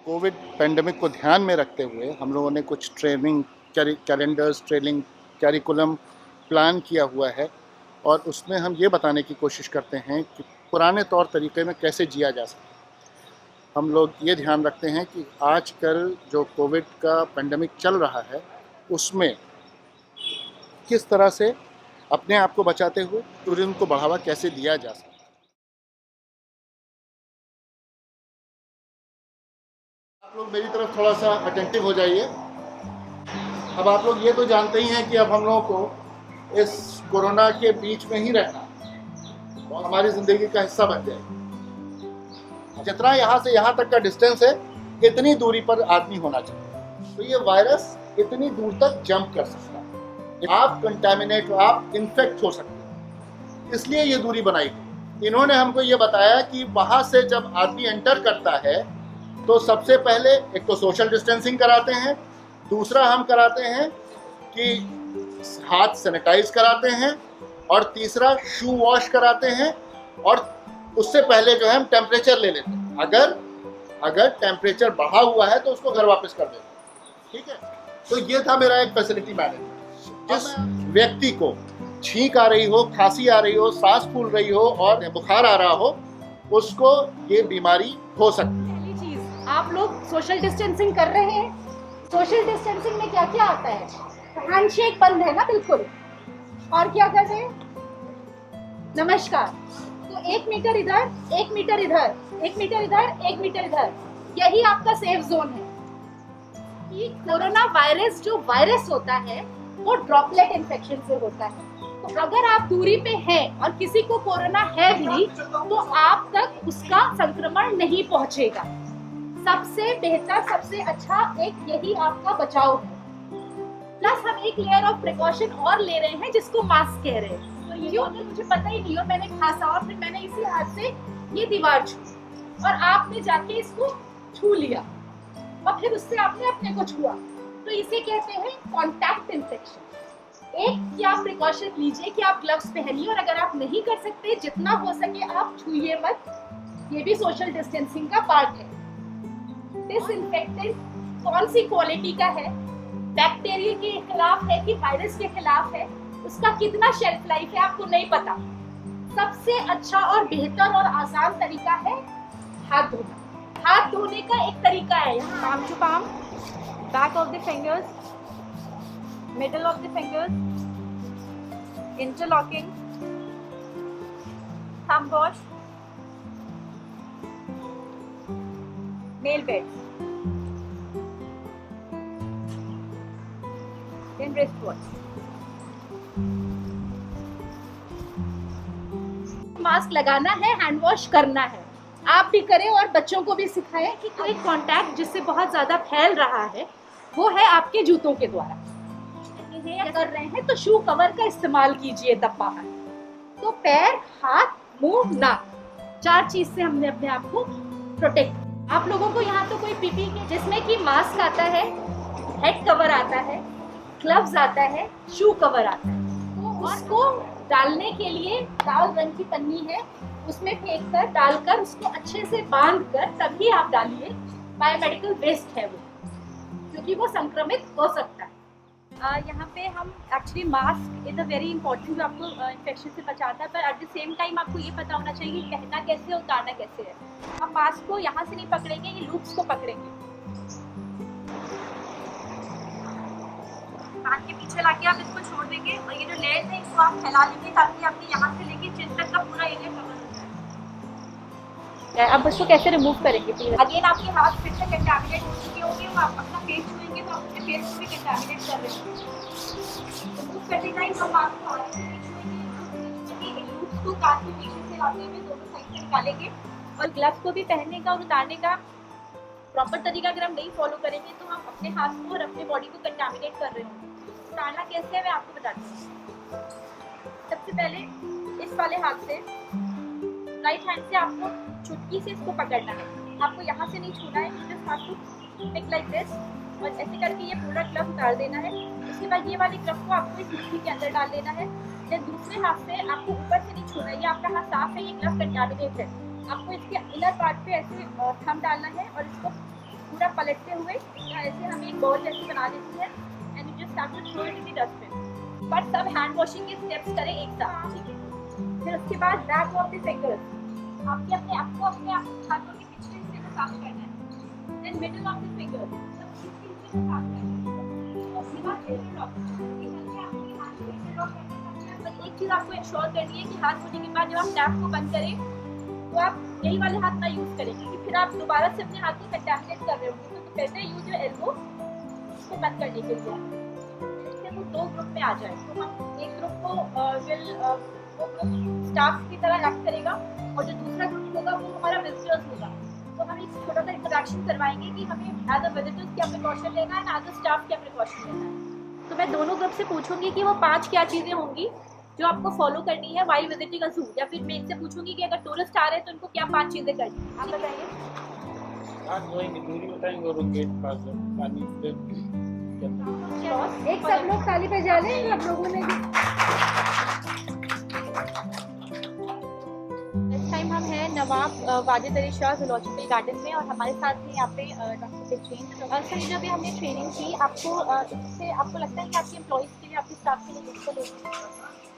Covid pandemic को ध्यान में रखते हुए हम लोगों ने कुछ training calendars, training curriculum plan किया हुआ है और उसमें हम ये बताने की कोशिश करते हैं कि पुराने तौर तरीके में कैसे जिया जा सकता है। हम लोग ये ध्यान रखते हैं कि आजकल जो कोविड का पेंडेमिक चल रहा है उसमें किस तरह से अपने आप को बचाते हुए टूरिज्म को बढ़ावा कैसे दिया जा सकता है। आप लोग मेरी तरफ थोड़ा सा अटेंटिव हो जाइए। अब आप लोग ये तो जानते ही हैं कि अब हम लोगों को इस कोरोना के बीच में ही रहना और हमारी ज़िंदगी का हिस्सा बन जाए। जितना यहाँ से यहाँ तक का डिस्टेंस है इतनी दूरी पर आदमी होना चाहिए, तो ये वायरस इतनी दूर तक जंप कर सकता है, आप कंटेमिनेट, आप इन्फेक्ट हो सकते हैं, इसलिए ये दूरी बनाई गई। इन्होंने हमको ये बताया कि वहाँ से जब आदमी एंटर करता है तो सबसे पहले एक तो सोशल डिस्टेंसिंग कराते हैं, दूसरा हम कराते हैं कि हाथ सैनिटाइज कराते हैं और तीसरा शू वॉश कराते हैं और उससे पहले जो है हम टेम्परेचर ले लेते हैं। अगर टेम्परेचर बढ़ा हुआ है तो उसको घर वापस कर देते हैं। ठीक है, तो ये था मेरा एक फैसिलिटी मैनेजमेंट। जिस व्यक्ति को छींक आ रही हो, खांसी आ रही हो, सांस फूल रही हो और बुखार आ रहा हो, उसको ये बीमारी हो सकती है। पहली चीज, आप लोग सोशल डिस्टेंसिंग कर रहे हैं। सोशल डिस्टेंसिंग में क्या क्या आता है? हैंडशेक बंद है ना, बिल्कुल। और क्या कर रहे हैं? नमस्कार। तो 1 मीटर इधर, 1 मीटर इधर, 1 मीटर इधर, 1 मीटर इधर, यही आपका सेफ जोन है। कि कोरोना वायरस जो वायरस होता है वो ड्रॉपलेट इन्फेक्शन से होता है। तो अगर आप दूरी पे हैं और किसी को कोरोना है भी तो आप तक उसका संक्रमण नहीं पहुंचेगा। सबसे बेहतर, सबसे अच्छा एक यही आपका बचाव है। प्लस हम एक लेयर ऑफ प्रिकॉशन और ले रहे हैं जिसको मास्क कह रहे हैं। तो ये अगर मुझे पता ही नहीं और मैंने खांसा और फिर मैंने इसी हाथ से ये दीवार छू और आपने जाके इसको छू लिया और फिर उससे आपने अपने को छुआ, तो इसे कहते हैं कॉन्टैक्ट इन्फेक्शन। एक कि आप प्रिकॉशन लीजिए कि आप ग्लव्स पहनिए और अगर आप नहीं कर सकते जितना हो सके आप छूइए मत। ये भी सोशल डिस्टेंसिंग का पार्ट है। डिसइंफेक्टेंट कौन सी क्वालिटी का है, बैक्टीरिया के खिलाफ है कि वायरस के खिलाफ है, उसका कितना शेल्फ लाइफ है आपको नहीं पता। सबसे अच्छा और बेहतर और आसान तरीका है हाथ धोना। हाथ धोने का एक तरीका है, palm to palm, back of the fingers, middle of the fingers, interlocking, thumb wash, nail bed, then wrist watch. Mask लगाना है, हैंड वॉश करना है, आप भी करें और बच्चों को भी सिखाएं कि कोई कांटेक्ट जिससे बहुत ज़्यादा फैल रहा है वो है आपके जूतों के द्वारा। कर रहे हैं तो शू कवर का इस्तेमाल कीजिए तब बाहर। तो पैर, हाथ, मुंह, नाक, 4 चीज से हमने अपने आप को प्रोटेक्ट। आप लोगों को यहाँ तो कोई पीपी के जिसमें कि मास्क आता है, हेड कवर आता है, ग्लव्स आता है, शू कवर आता है, तो उसको डालने के लिए लाल रंग की पन्नी है, उसमें फेंक कर डालकर उसको अच्छे से बांध कर तभी आप डालिए। बायोमेडिकल वेस्ट है वो, क्योंकि वो संक्रमित हो सकता है। यहाँ पे हम actually mask is a very important जो आपको इन्फेक्शन से बचाता है, पर एट द सेम टाइम आपको ये पता होना चाहिए कि पहनना कैसे और उतारना कैसे है। हम मास्क को यहाँ से नहीं पकड़ेंगे, ये लूप्स को पकड़ेंगे। कान के पीछे लाके आप इसको छोड़ देंगे और ये जो लेयर है इसको आप फैला लेंगे ताकि आपके यहाँ से लेके चिन तक का पूरा एरिया कवर हो जाए। अब इसको कैसे रिमूव करेंगे प्लीज? अगेन आपके हाथ फिर से कंटामिनेट हो चुके होंगे, वो आप अपना फेस छुएंगे तो आप अपने फेस को भी कंटामिनेट कर रहे होंगे। रिमूव करते टाइम हम आपको हाथ से भी छुएंगे, लूप्स को कान के पीछे से लाते हुए दोनों साइड से निकालेंगे। और ग्लव्स को भी पहनने का और उतारने का प्रॉपर तरीका अगर हम नहीं फॉलो करेंगे तो हम अपने हाथ को और अपने बॉडी को कंटामिनेट कर रहे होंगे। उतारना कैसे है मैं आपको बताती हूँ। सबसे पहले इस वाले हाथ से, राइट हैंड से आपको चुटकी से इसको पकड़ना है, आपको यहाँ से नहीं छूना है, जस्ट हाथ को पिक लाइक दिस और ऐसे करके ये पूरा ग्लव उतार देना है। उसके बाद ये वाले ग्लव को आपको इस मुट्ठी के अंदर डाल देना है। फिर दूसरे हाथ से आपको ऊपर से नहीं छूना है, ये आपका हाथ साफ है, ये ग्लव कंटामिनेट है। आपको इसके इनर पार्ट पे ऐसे थंब डालना है और इसको पूरा पलटते हुए ऐसे हमें एक बॉल जैसी बना देती है and you just have to throw it in the dustbin. But सब हैंड वॉशिंग के स्टेप्स करें एक साथ, ठीक है। फिर उसके बाद बैक ऑफ द फिंगर्स, आपके अपने हाथों के पिछले हिस्से को साफ करना है। Then middle of the fingers, इसके हिस्से को साफ करना है। उसके बाद एक चीज़ आपको इंश्योर करनी है कि हाथ धोने के बाद जब आप टैप को बंद करें तो आप यही वाले हाथ ना यूज़ करें, क्योंकि फिर आप दोबारा से अपने हाथ को कंटैमिनेट कर रहे होंगे। तो कहते हैं यूज योर एल्बो इसको बंद करने के लिए। इससे वो दो ग्रुप में आ जाए, तो हम एक ग्रुप को वो स्टाफ की तरह एक्ट करेगा और जो दूसरा ग्रुप होगा वो हमारा विजिटर्स होगा। तो हम एक छोटा सा इंटरेक्शन करवाएंगे कि हमें एज अ विजिटर्स क्या प्रिकॉशन लेना है एंड एज अ स्टाफ क्या प्रिकॉशन लेना है। तो मैं दोनों ग्रुप से पूछूंगी कि वो 5 क्या चीज़ें होंगी जो आपको फॉलो करनी है वाइल विजिटिंग अ ज़ू, या फिर मैं इनसे पूछूंगी कि अगर टूरिस्ट आ रहे हैं तो इनको क्या 5 चीज़ें करनी है। आप बताइए। हाथ धोएंगे, दूरी बताएंगे और गेट पास पानी से एक सब लोग ताली बजा लें, सब लोगों ने भी। इस टाइम हम हैं नवाब वाजिद अली शाह ज़ूलॉजिकल गार्डन में और हमारे साथ हैं यहाँ पे डॉक्टर दिलचैन। सर जब हमने ट्रेनिंग की आपको, इससे आपको लगता है कि आपके एम्प्लॉइज़ के लिए, आपके स्टाफ के लिए यूजफुल होगी?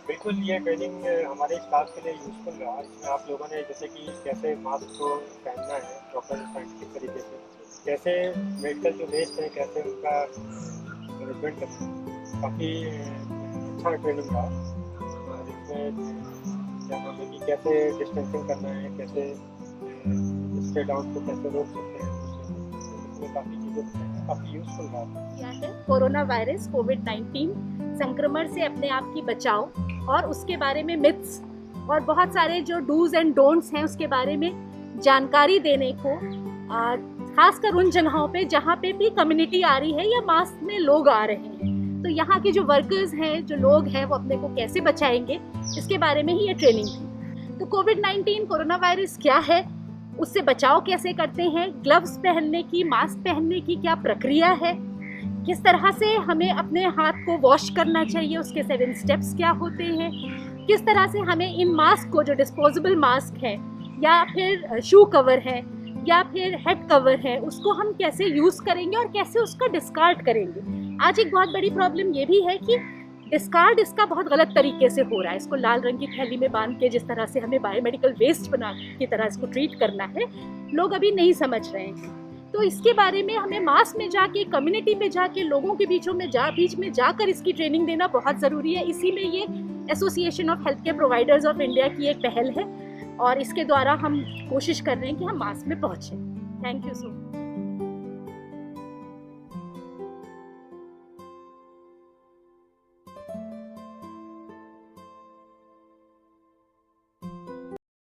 बिल्कुल, ये ट्रेनिंग हमारे स्टाफ के लिए यूज़फुल रहा। इसमें आप लोगों ने जैसे कि कैसे मास्क को पहनना है प्रॉपर साइंटिफिक तरीके से, कैसे मेडिकल जो वेस्ट है कैसे उनका मैनेजमेंट करना है, काफ़ी अच्छा ट्रेनिंग रहा। और इसमें क्या नाम है कि कैसे डिस्टेंसिंग करना है, कैसे स्टे डाउन को कैसे रोक सकते हैं, इसमें काफ़ी चीज़ें काफ़ी यूज़फुल रहा। क्या है कोरोना वायरस कोविड-19 संक्रमण से अपने आप की बचाओ और उसके बारे में मिथ्स और बहुत सारे जो डूज एंड डोंट्स हैं उसके बारे में जानकारी देने को, खासकर उन जगहों पे जहाँ पे भी कम्युनिटी आ रही है या मास में लोग आ रहे हैं, तो यहाँ के जो वर्कर्स हैं, जो लोग हैं, वो अपने को कैसे बचाएंगे, इसके बारे में ही ये ट्रेनिंग थी। तो कोविड-19 कोरोना वायरस क्या है, उससे बचाव कैसे करते हैं, ग्लव्स पहनने की, मास्क पहनने की क्या प्रक्रिया है, किस तरह से हमें अपने हाथ को वॉश करना चाहिए, उसके 7 स्टेप्स क्या होते हैं, किस तरह से हमें इन मास्क को, जो डिस्पोजेबल मास्क है या फिर शू कवर है या फिर हेड कवर है, उसको हम कैसे यूज़ करेंगे और कैसे उसको डिस्कार्ड करेंगे। आज एक बहुत बड़ी प्रॉब्लम ये भी है कि डिस्कार्ड इसका बहुत गलत तरीके से हो रहा है। इसको लाल रंग की थैली में बांध के जिस तरह से हमें बायोमेडिकल वेस्ट बना की तरह इसको ट्रीट करना है, लोग अभी नहीं समझ रहे हैं। तो इसके बारे में हमें मास में जाके, कम्युनिटी में जाके, लोगों के बीच में जाकर इसकी ट्रेनिंग देना बहुत ज़रूरी है। इसी में ये association of health care providers of India की एक पहल है और इसके द्वारा हम कोशिश कर रहे हैं कि हम मास में पहुँचें। Thank you so much.